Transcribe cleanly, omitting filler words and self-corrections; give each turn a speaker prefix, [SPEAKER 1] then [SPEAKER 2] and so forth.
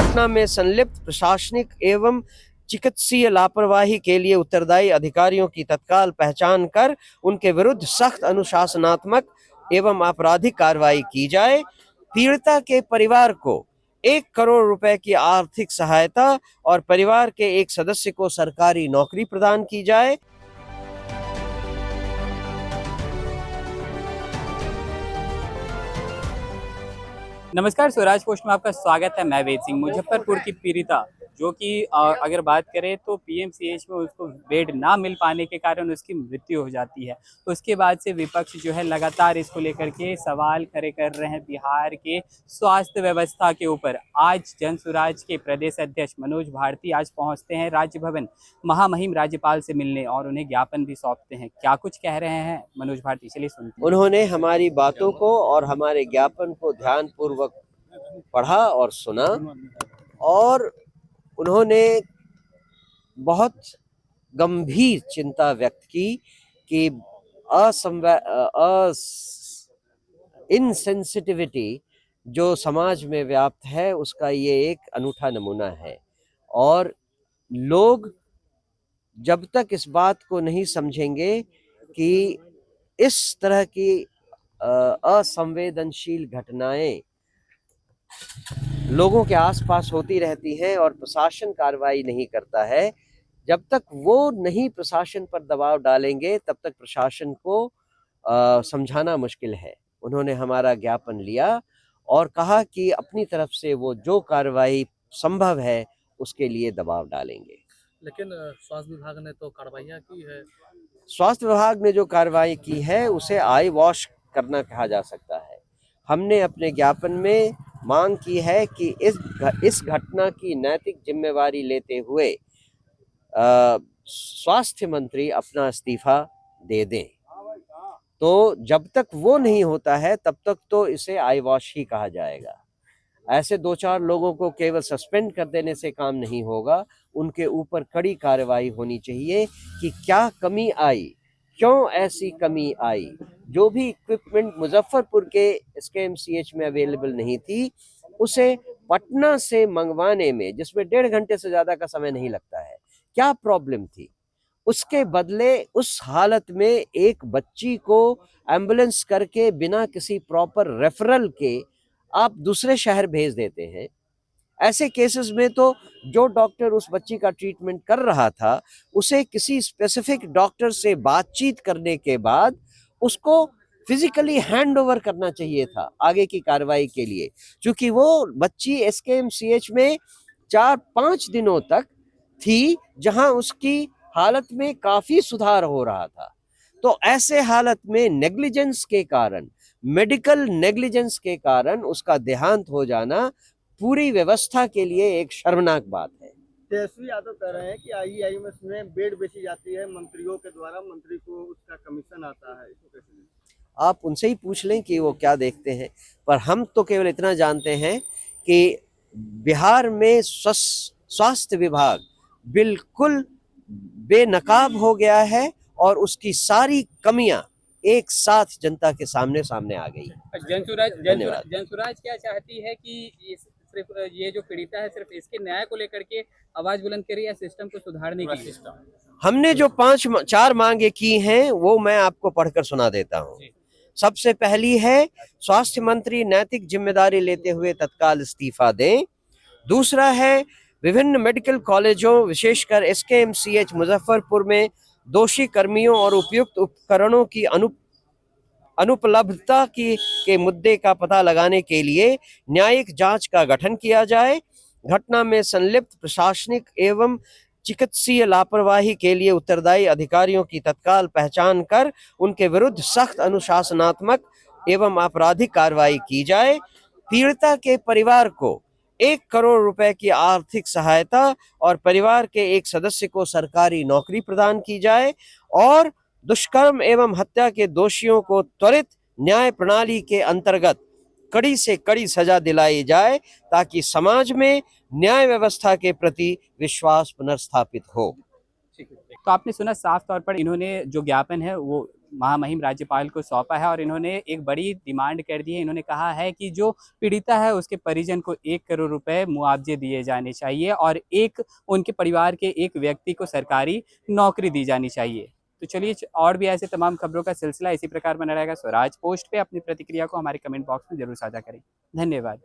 [SPEAKER 1] घटना में संलिप्त प्रशासनिक एवं चिकित्सीय लापरवाही के लिए उत्तरदायी अधिकारियों की तत्काल पहचान कर उनके विरुद्ध सख्त अनुशासनात्मक एवं आपराधिक कार्रवाई की जाए। पीड़िता के परिवार को 1 करोड़ रुपए की आर्थिक सहायता और परिवार के एक सदस्य को सरकारी नौकरी प्रदान की जाए।
[SPEAKER 2] नमस्कार, स्वराज पोस्ट में आपका स्वागत है। मैं वेद सिंह। मुजफ्फरपुर की पीड़िता जो कि अगर बात करें तो पीएमसीएच में उसको बेड ना मिल पाने के कारण उसकी मृत्यु हो जाती है। उसके बाद से विपक्ष जो है लगातार इसको लेकर के सवाल खड़े कर रहे हैं बिहार के स्वास्थ्य व्यवस्था के ऊपर। आज जन स्वराज के प्रदेश अध्यक्ष मनोज भारती आज पहुंचते हैं राज्य भवन महामहिम राज्यपाल से मिलने और उन्हें ज्ञापन भी सौंपते हैं। क्या कुछ कह रहे हैं मनोज भारती, चलिए सुनते हैं।
[SPEAKER 1] उन्होंने हमारी बातों को और हमारे ज्ञापन को ध्यानपूर्वक पढ़ा और सुना और उन्होंने बहुत गंभीर चिंता व्यक्त की कि इनसेंसिटिविटी जो समाज में व्याप्त है उसका ये एक अनूठा नमूना है। और लोग जब तक इस बात को नहीं समझेंगे कि इस तरह की असंवेदनशील घटनाएं लोगों के आसपास होती रहती हैं और प्रशासन कार्रवाई नहीं करता है, जब तक वो नहीं प्रशासन पर दबाव डालेंगे तब तक प्रशासन को समझाना मुश्किल है। उन्होंने हमारा ज्ञापन लिया और कहा कि अपनी तरफ से वो जो कार्रवाई संभव है उसके लिए दबाव डालेंगे।
[SPEAKER 3] लेकिन स्वास्थ्य विभाग ने तो कार्रवाइयाँ की है।
[SPEAKER 1] स्वास्थ्य विभाग ने जो कार्रवाई की है उसे आई वॉश करना कहा जा सकता है। हमने अपने ज्ञापन में मांग की है कि इस घटना की नैतिक जिम्मेवारी लेते हुए स्वास्थ्य मंत्री अपना इस्तीफा दे दें। तो जब तक वो नहीं होता है तब तक तो इसे आई वॉश ही कहा जाएगा। ऐसे 2-4 लोगों को केवल सस्पेंड कर देने से काम नहीं होगा, उनके ऊपर कड़ी कार्रवाई होनी चाहिए कि क्या कमी आई, क्यों ऐसी कमी आई। जो भी इक्विपमेंट मुजफ्फरपुर के एसकेएमसीएच में अवेलेबल नहीं थी उसे पटना से मंगवाने में, जिसमें 1.5 घंटे से ज्यादा का समय नहीं लगता है, क्या प्रॉब्लम थी। उसके बदले उस हालत में एक बच्ची को एम्बुलेंस करके बिना किसी प्रॉपर रेफरल के आप दूसरे शहर भेज देते हैं। ऐसे केसेस में तो जो डॉक्टर उस बच्ची का ट्रीटमेंट कर रहा था उसे किसी स्पेसिफिक डॉक्टर से बातचीत करने के बाद उसको फिजिकली हैंड ओवर करना चाहिए था आगे की कार्रवाई के लिए, क्योंकि वो बच्ची एसकेएमसीएच में 4-5 दिनों तक थी जहां उसकी हालत में काफी सुधार हो रहा था। तो ऐसे हालत में नेग्लिजेंस के कारण, मेडिकल नेग्लिजेंस के कारण उसका देहांत हो जाना पूरी व्यवस्था के लिए एक शर्मनाक बात है।
[SPEAKER 4] तेजस्वी यादव कह रहे हैं कि आईईएमएस में बेड बेची जाती है मंत्रियों के द्वारा, मंत्री को उसका कमीशन आता है, इसको कैसे?
[SPEAKER 1] आप उनसे ही पूछ लें कि वो क्या देखते हैं, पर हम तो केवल इतना जानते हैं कि बिहार में स्वास्थ्य विभाग बिल्कुल बेनकाब हो गया है और उसकी सारी कमियां एक साथ जनता के सामने आ गई।
[SPEAKER 2] जनसुराज क्या चाहती है कि सिर्फ ये जो पीड़िता है सिर्फ इसके न्याय को लेकर के आवाज बुलंद करी या सिस्टम को सुधारने की?
[SPEAKER 1] हमने जो 4 मांगे की हैं वो मैं आपको पढ़कर सुना देता हूँ। सबसे पहली है, स्वास्थ्य मंत्री नैतिक जिम्मेदारी लेते हुए तत्काल इस्तीफा दें। दूसरा है, विभिन्न मेडिकल कॉलेजों विशेषकर एसकेएमसीएच मुजफ्फरपुर में दोषी कर्मियों और उपयुक्त उपकरणों की अनुपलब्धता के मुद्दे का पता लगाने के लिए न्यायिक जांच का गठन किया जाए। घटना में संलिप्त प्रशासनिक एवं चिकित्सीय लापरवाही के लिए उत्तरदायी अधिकारियों की तत्काल पहचान कर उनके विरुद्ध सख्त अनुशासनात्मक एवं आपराधिक कार्रवाई की जाए। पीड़िता के परिवार को 1 करोड़ रुपए की आर्थिक सहायता और परिवार के एक सदस्य को सरकारी नौकरी प्रदान की जाए और दुष्कर्म एवं हत्या के दोषियों को त्वरित न्याय प्रणाली के अंतर्गत कड़ी से कड़ी सजा दिलाई जाए ताकि समाज में न्याय व्यवस्था के प्रति विश्वास पुनर्स्थापित हो।
[SPEAKER 2] तो आपने सुना साफ तौर पर इन्होंने जो ज्ञापन है वो महामहिम राज्यपाल को सौंपा है और इन्होंने एक बड़ी डिमांड कर दी है। इन्होंने कहा है कि जो पीड़िता है उसके परिजन को 1 करोड़ रुपए मुआवजे दिए जाने चाहिए और एक उनके परिवार के एक व्यक्ति को सरकारी नौकरी दी जानी चाहिए। तो चलिए और भी ऐसे तमाम खबरों का सिलसिला इसी प्रकार बना रहेगा। स्वराज पोस्ट पे अपनी प्रतिक्रिया को हमारे कमेंट बॉक्स में जरूर साझा करें। धन्यवाद।